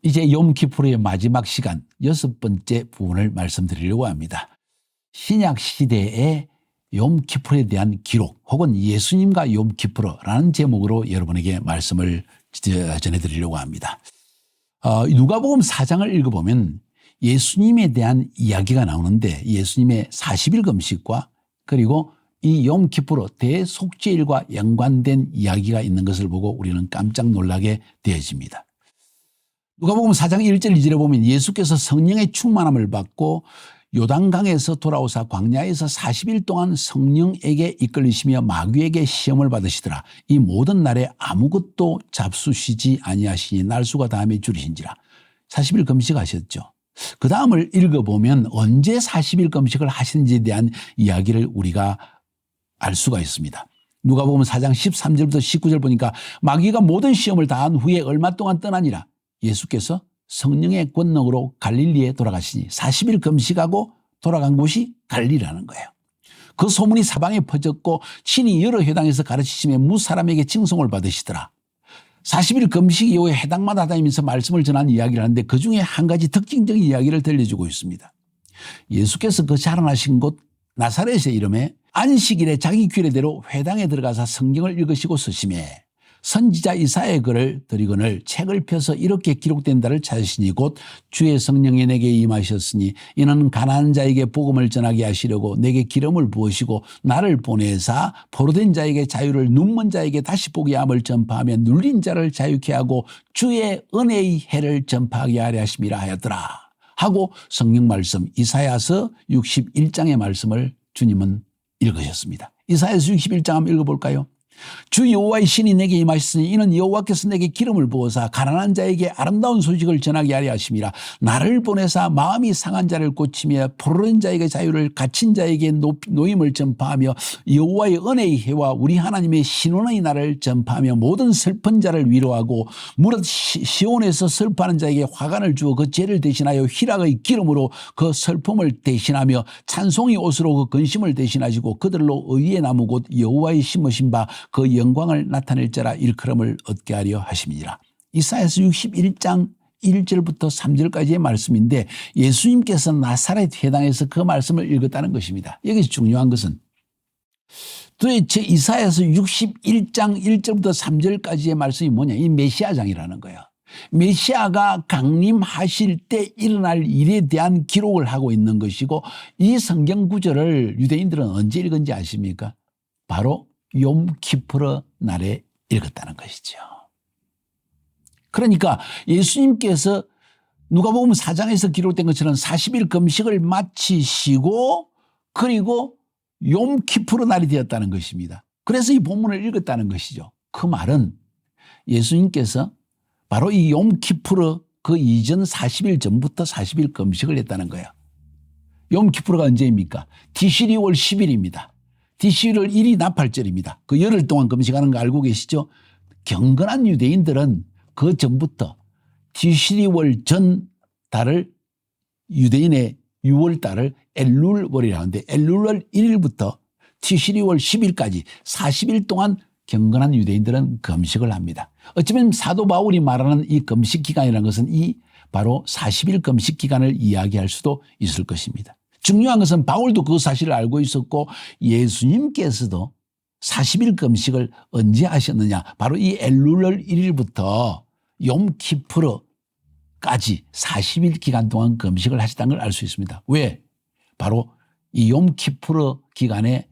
이제 욤키푸르의 마지막 시간 6번째 부분을 말씀드리려고 합니다. 신약 시대의 욤키푸르에 대한 기록 혹은 예수님과 욤키푸르라는 제목으로 여러분에게 말씀을 전해드리려고 합니다. 누가복음 4장을 읽어보면 예수님에 대한 이야기가 나오는데 예수님의 40일 금식과 그리고 이 욤키푸르 대속죄일과 연관된 이야기가 있는 것을 보고 우리는 깜짝 놀라게 되어집니다. 누가복음 4장 1절 2절에 보면 예수께서 성령의 충만함을 받고 요단강에서 돌아오사 광야에서 40일 동안 성령에게 이끌리시며 마귀에게 시험을 받으시더라. 이 모든 날에 아무것도 잡수시지 아니하시니 날수가 다음에 줄이신지라. 40일 금식하셨죠. 그 다음을 읽어보면 언제 40일 금식을 하시는지에 대한 이야기를 우리가 알 수가 있습니다. 누가복음 4장 13절부터 19절 보니까 마귀가 모든 시험을 다한 후에 얼마 동안 떠나니라. 예수께서 성령의 권능으로 갈릴리에 돌아가시니 40일 금식하고 돌아간 곳이 갈릴리라는 거예요. 그 소문이 사방에 퍼졌고 친히 여러 회당에서 가르치시며 무사람에게 칭송을 받으시더라. 40일 금식 이후에 회당마다 다니면서 말씀을 전하는 이야기를 하는데 그중에 한 가지 특징적인 이야기를 들려주고 있습니다. 예수께서 그 자라나신 곳 나사렛의 이름에 안식일에 자기 규례대로 회당에 들어가서 성경을 읽으시고 서심해 선지자 이사야의 글을 드리거늘 책을 펴서 이렇게 기록된다를 찾으시니 곧 주의 성령이 내게 임하셨으니 이는 가난한 자에게 복음을 전하게 하시려고 내게 기름을 부으시고 나를 보내사 포로된 자에게 자유를 눈먼 자에게 다시 보게 함을 전파하며 눌린 자를 자유케 하고 주의 은혜의 해를 전파하게 하려 하심이라 하였더라 하고 성경 말씀 이사야서 61장의 말씀을 주님은 읽으셨습니다. 이사야서 61장 한번 읽어볼까요? 주 여호와의 신이 내게 임하셨으니 이는 여호와께서 내게 기름을 부어사 가난한 자에게 아름다운 소식을 전하게 하려 하심이라. 나를 보내사 마음이 상한 자를 고치며 포로된 자에게 자유를 갇힌 자에게 노임을 전파하며 여호와의 은혜의 해와 우리 하나님의 신원의 날을 전파하며 모든 슬픈 자를 위로하고 무릇 시온에서 슬퍼하는 자에게 화관을 주어 그 죄를 대신하여 희락의 기름으로 그 슬픔을 대신하며 찬송의 옷으로 그 근심을 대신하시고 그들로 의의 나무 곧 여호와의 심으신 바 그 영광을 나타낼 자라 일컬음을 얻게 하려 하심이니라. 이사야서 61장 1절부터 3절까지의 말씀인데 예수님께서 나사렛 회당에서 그 말씀을 읽었다는 것입니다. 여기서 중요한 것은 도대체 이사야서 61장 1절부터 3절까지의 말씀이 뭐냐? 이 메시아장이라는 거예요. 메시아가 강림하실 때 일어날 일에 대한 기록을 하고 있는 것이고 이 성경 구절을 유대인들은 언제 읽은지 아십니까? 바로 욤키푸르 날에 읽었다는 것이죠. 그러니까 예수님께서 누가복음 4장에서 기록된 것처럼 40일 금식을 마치시고 그리고 욤키푸르 날이 되었다는 것입니다. 그래서 이 본문을 읽었다는 것이죠. 그 말은 예수님께서 바로 이 욤키푸르 그 이전 40일 전부터 40일 금식을 했다는 거예요. 욤키푸르가 언제입니까? 티시리 월 10일입니다. 디시를 1이 나팔절입니다. 그 열흘 동안 금식하는 거 알고 계시죠? 경건한 유대인들은 그 전부터 디시리월 전 달을 유대인의 6월 달을 엘룰월이라고 하는데 엘룰월 1일부터 티시리월 10일까지 40일 동안 경건한 유대인들은 금식을 합니다. 어쩌면 사도 바울이 말하는 이 금식 기간이라는 것은 이 바로 40일 금식 기간을 이야기할 수도 있을 것입니다. 중요한 것은 바울도 그 사실을 알고 있었고 예수님께서도 40일 금식을 언제 하셨느냐. 바로 이 엘룰월 1일부터 욤키푸르까지 40일 기간 동안 금식을 하셨다는 걸 알 수 있습니다. 왜? 바로 이 욤키푸르 기간에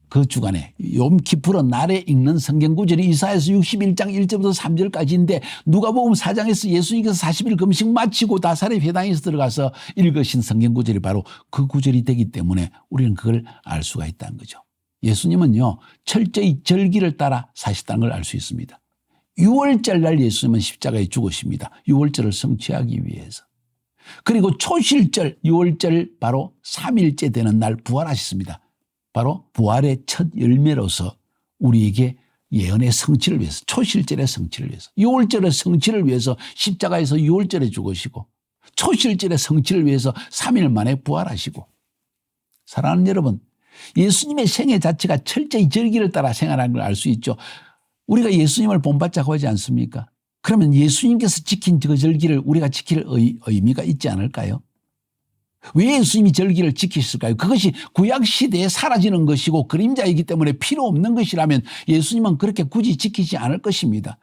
그 주간에 욤키푸르 날에 읽는 성경 구절이 이사야서 61장 1절부터 3절까지인데 누가복음 4장에서 예수님께서 40일 금식 마치고 나사렛 회당에서 들어가서 읽으신 성경 구절이 바로 그 구절이 되기 때문에 우리는 그걸 알 수가 있다는 거죠. 예수님은요 철저히 절기를 따라 사셨다는 걸 알 수 있습니다. 6월절 날 예수님은 십자가에 죽으십니다. 6월절을 성취하기 위해서. 그리고 초실절 6월절 바로 3일째 되는 날 부활하셨습니다. 바로 부활의 첫 열매로서 우리에게 예언의 성취를 위해서 초실절의 성취를 위해서 6월절의 성취를 위해서 십자가에서 6월절에 죽으시고 초실절의 성취를 위해서 3일 만에 부활하시고 사랑하는 여러분 예수님의 생애 자체가 철저히 절기를 따라 생활하는 걸 알 수 있죠. 우리가 예수님을 본받자고 하지 않습니까? 그러면 예수님께서 지킨 그 절기를 우리가 지킬 의미가 있지 않을까요? 왜 예수님이 절기를 지키셨을까요? 그것이 구약시대에 사라지는 것이고 그림자이기 때문에 필요 없는 것이라면 예수님은 그렇게 굳이 지키지 않을 것입니다.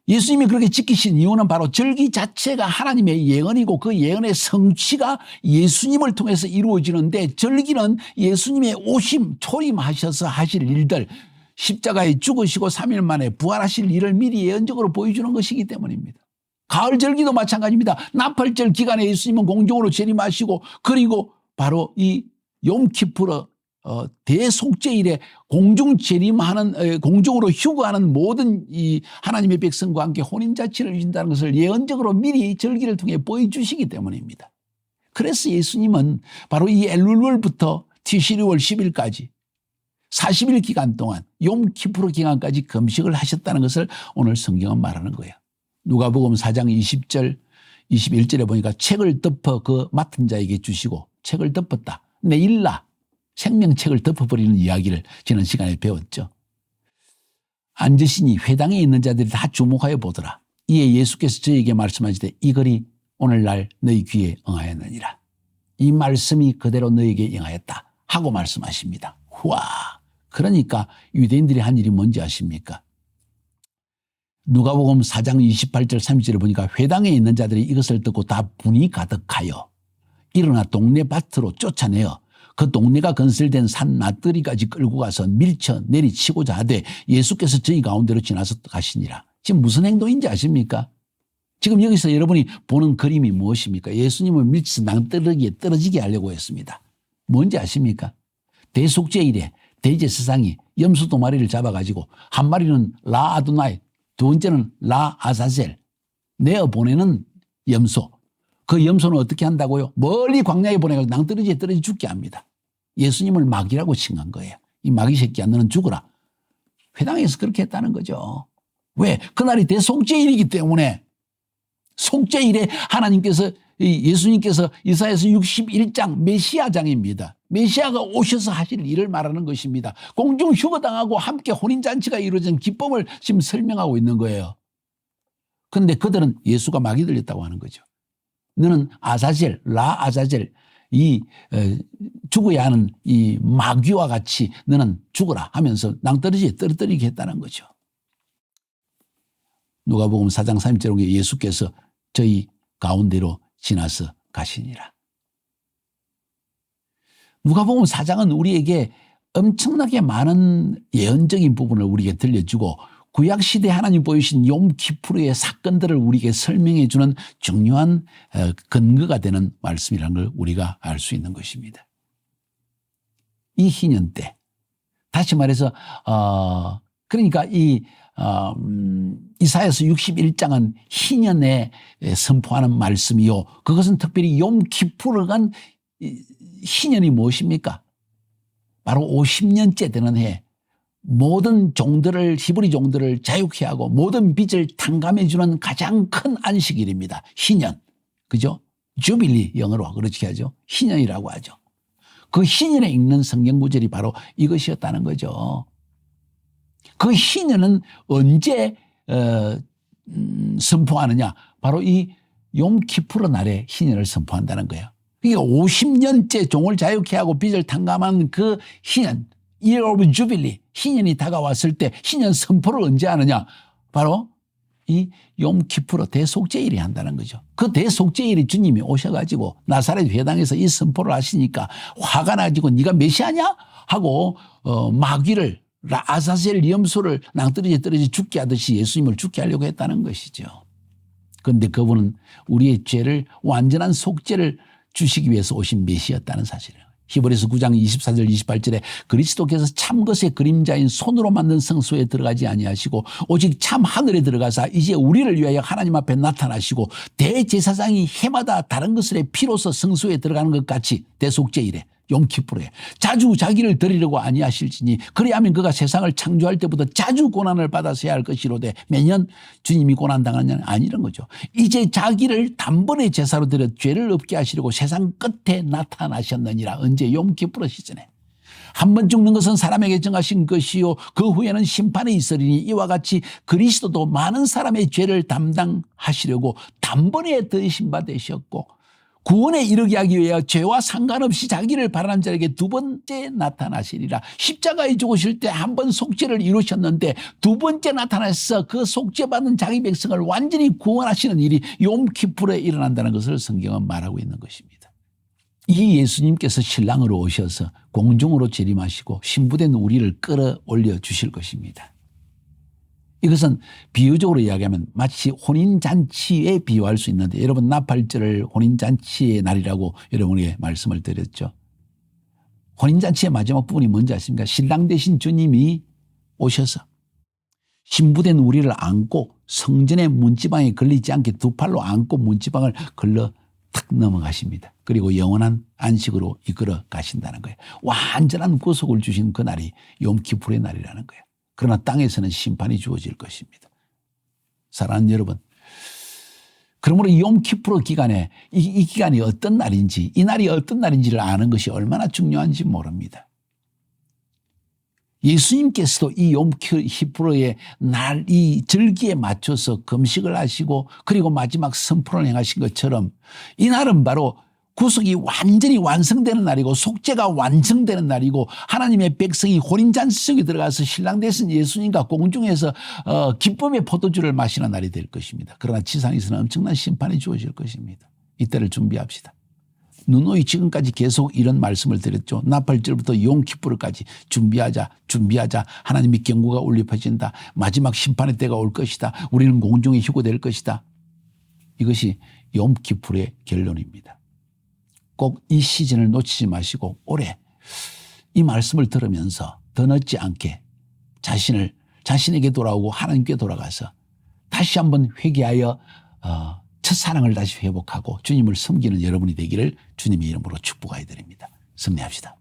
예수님이 그렇게 지키신 이유는 바로 절기 자체가 하나님의 예언이고 그 예언의 성취가 예수님을 통해서 이루어지는데, 절기는 예수님의 오심, 초림하셔서 하실 일들, 십자가에 죽으시고 3일 만에 부활하실 일을 미리 예언적으로 보여주는 것이기 때문입니다. 가을 절기도 마찬가지입니다. 나팔절 기간에 예수님은 공중으로 재림하시고, 그리고 바로 이 욤키푸르 대속죄일에 공중 재림하는, 공중으로 휴거하는 모든 이 하나님의 백성과 함께 혼인잔치를 이룬다는 것을 예언적으로 미리 절기를 통해 보여주시기 때문입니다. 그래서 예수님은 바로 이 엘룰월부터 티시리월 10일까지 40일 기간 동안 욤키푸르 기간까지 금식을 하셨다는 것을 오늘 성경은 말하는 거예요. 누가복음 4장 20절 21절에 보니까 책을 덮어 그 맡은 자에게 주시고, 책을 덮었다. 내일라 생명책을 덮어버리는 이야기를 지난 시간에 배웠죠. 앉으시니 회당에 있는 자들이 다 주목하여 보더라. 이에 예수께서 저에게 말씀하시되 이 글이 오늘날 너희 귀에 응하였느니라. 이 말씀이 그대로 너에게 응하였다 하고 말씀하십니다. 와, 그러니까 유대인들이 한 일이 뭔지 아십니까? 누가복음 4장 28절 30절에 보니까 회당에 있는 자들이 이것을 듣고 다 분이 가득하여 일어나 동네 밭으로 쫓아내어 그 동네가 건설된 산 나들이까지 끌고 가서 밀쳐 내리치고자 하되 예수께서 저희 가운데로 지나서 가시니라. 지금 무슨 행동인지 아십니까? 지금 여기서 여러분이 보는 그림이 무엇입니까? 예수님을 밀쳐서 낭떠러기에 떨어지게 하려고 했습니다. 뭔지 아십니까? 대속죄일에 대제사장이 염소 2마리를 잡아가지고 한 마리는 라 아도나이, 두 번째는 라 아사셀 내어보내는 염소. 그 염소는 어떻게 한다고요? 멀리 광야에 보내가지고 낭떠러지에 떨어져 죽게 합니다. 예수님을 마귀라고 칭한 거예요. 이 마귀 새끼야, 너는 죽어라. 회당에서 그렇게 했다는 거죠. 왜? 그날이 대속죄일이기 때문에. 속죄일에 하나님께서, 예수님께서 이사야서 61장 메시아장입니다. 메시아가 오셔서 하실 일을 말하는 것입니다. 공중 휴거당하고 함께 혼인잔치가 이루어진 기쁨을 지금 설명하고 있는 거예요. 그런데 그들은 예수가 마귀 들렸다고 하는 거죠. 너는 아자젤, 라 아자젤, 이 죽어야 하는 이 마귀와 같이 너는 죽어라 하면서 낭떠러지에 떨어뜨리게 했다는 거죠. 누가복음 4장 30절에 예수께서 저희 가운데로 지나서 가시니라. 누가복음 4장은 우리에게 엄청나게 많은 예언적인 부분을 우리에게 들려주고 구약시대 하나님 보이신 욤키푸르의 사건들을 우리에게 설명해 주는 중요한 근거가 되는 말씀이라는 걸 우리가 알 수 있는 것입니다. 이 희년 때, 다시 말해서 그러니까 이사야서 61장은 희년에 선포하는 말씀이요, 그것은 특별히 욤키푸르가 희년이 무엇입니까? 바로 50년째 되는 해, 모든 종들을, 히브리 종들을 자유케 하고 모든 빚을 탕감해 주는 가장 큰 안식일입니다. 희년. 그죠? 주빌리, 영어로 그렇게 하죠. 희년이라고 하죠. 그 희년에 읽는 성경 구절이 바로 이것이었다는 거죠. 그 희년은 언제 선포하느냐? 바로 이 욤키푸르 날에 희년을 선포한다는 거예요. 그러니까 50년째 종을 자유케 하고 빚을 탕감한 그 희년, Year of Jubilee, 희년이 다가왔을 때 희년 선포를 언제 하느냐? 바로 이 욤키푸르 대속죄일이 한다는 거죠. 그 대속죄일이 주님이 오셔가지고 나사렛 회당에서 이 선포를 하시니까 화가 나지고 네가 메시아냐? 하고 마귀를, 아사셀 염소를 낭떠러지에 떨어져 죽게 하듯이 예수님을 죽게 하려고 했다는 것이죠. 그런데 그분은 우리의 죄를, 완전한 속죄를 주시기 위해서 오신 메시아였다는 사실이에요. 히브리서 9장 24절 28절에 그리스도께서 참 것의 그림자인 손으로 만든 성소에 들어가지 아니하시고 오직 참 하늘에 들어가사 이제 우리를 위하여 하나님 앞에 나타나시고 대제사장이 해마다 다른 것의 피로서 성소에 들어가는 것 같이 대속죄일에 욤키푸르에 자주 자기를 드리려고 아니하실지니 그리하면 그가 세상을 창조할 때부터 자주 고난을 받아서야 할 것이로되 매년 주님이 고난당하느냐 아니란 거죠. 이제 자기를 단번에 제사로 드려 죄를 없게 하시려고 세상 끝에 나타나셨느니라. 언제? 욤키푸르 시즌에. 한 번 죽는 것은 사람에게 정하신 것이요 그 후에는 심판이 있으리니 이와 같이 그리스도도 많은 사람의 죄를 담당하시려고 단번에 더하신 바 되셨고 구원에 이르게 하기 위하여 죄와 상관없이 자기를 바라는 자에게 두 번째 나타나시리라. 십자가에 죽으실 때 한 번 속죄를 이루셨는데 두 번째 나타나서 그 속죄받은 자기 백성을 완전히 구원하시는 일이 욤키프르에 일어난다는 것을 성경은 말하고 있는 것입니다. 이 예수님께서 신랑으로 오셔서 공중으로 재림하시고 신부된 우리를 끌어올려 주실 것입니다. 이것은 비유적으로 이야기하면 마치 혼인잔치에 비유할 수 있는데 여러분 나팔절을 혼인잔치의 날이라고 여러분에게 말씀을 드렸죠. 혼인잔치의 마지막 부분이 뭔지 아십니까? 신랑 되신 주님이 오셔서 신부된 우리를 안고 성전의 문지방에 걸리지 않게 두 팔로 안고 문지방을 걸러 탁 넘어가십니다. 그리고 영원한 안식으로 이끌어 가신다는 거예요. 완전한 구속을 주신 그 날이 욤키프르의 날이라는 거예요. 그러나 땅에서는 심판이 주어질 것입니다. 사랑하는 여러분, 그러므로 욤키프르 기간에 이 기간이 어떤 날인지 이 날이 어떤 날인지를 아는 것이 얼마나 중요한지 모릅니다. 예수님께서도 이 욤키프르의 날, 이 절기에 맞춰서 금식을 하시고 그리고 마지막 선포를 행하신 것처럼 이 날은 바로 구속이 완전히 완성되는 날이고 속죄가 완성되는 날이고 하나님의 백성이 혼인잔치 속에 들어가서 신랑 되신 예수님과 공중에서 기쁨의 포도주를 마시는 날이 될 것입니다. 그러나 지상에서는 엄청난 심판이 주어질 것입니다. 이때를 준비합시다. 누누이 지금까지 계속 이런 말씀을 드렸죠. 나팔절부터 욤키프르까지 준비하자. 하나님의 경고가 울려 퍼진다. 마지막 심판의 때가 올 것이다. 우리는 공중에 휴거될 것이다. 이것이 욤키프르의 결론입니다. 꼭 이 시즌을 놓치지 마시고 올해 이 말씀을 들으면서 더 늦지 않게 자신에게 돌아오고 하나님께 돌아가서 다시 한번 회개하여 첫사랑을 다시 회복하고 주님을 섬기는 여러분이 되기를 주님의 이름으로 축복하여 드립니다. 승리합시다.